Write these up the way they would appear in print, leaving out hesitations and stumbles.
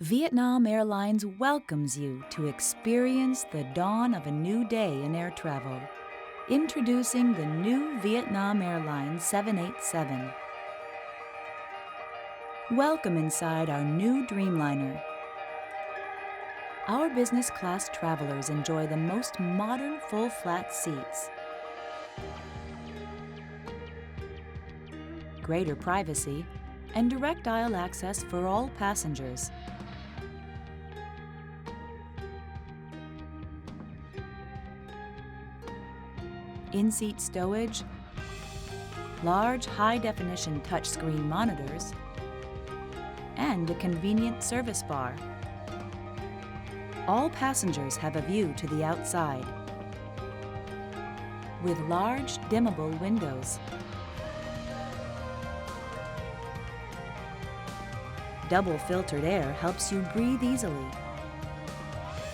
Vietnam Airlines welcomes you to experience the dawn of a new day in air travel. Introducing the new Vietnam Airlines 787. Welcome inside our new Dreamliner. Our business class travelers enjoy the most modern full-flat seats, greater privacy, and direct aisle access for all passengers. In-seat stowage, large high-definition touchscreen monitors, and a convenient service bar. All passengers have a view to the outside, with large, dimmable windows. Double filtered air helps you breathe easily,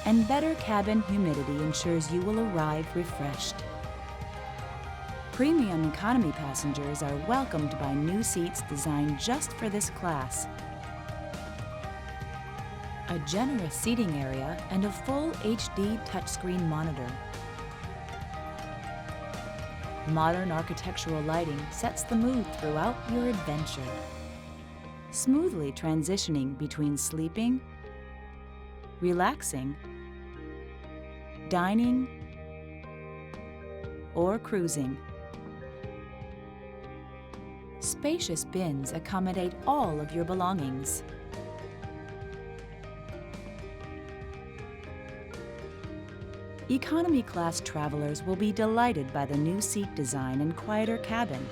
and better cabin humidity ensures you will arrive refreshed. Premium economy passengers are welcomed by new seats designed just for this class. A generous seating area and a full HD touchscreen monitor. Modern architectural lighting sets the mood throughout your adventure, smoothly transitioning between sleeping, relaxing, dining, or cruising. Spacious bins accommodate all of your belongings. Economy class travelers will be delighted by the new seat design and quieter cabin,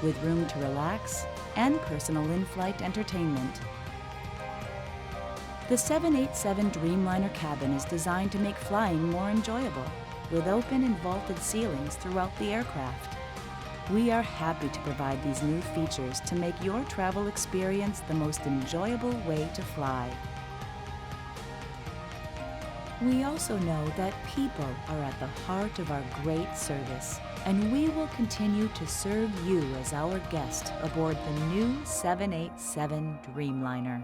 with room to relax and personal in-flight entertainment. The 787 Dreamliner cabin is designed to make flying more enjoyable, with open and vaulted ceilings throughout the aircraft. We are happy to provide these new features to make your travel experience the most enjoyable way to fly. We also know that people are at the heart of our great service, and we will continue to serve you as our guest aboard the new 787 Dreamliner.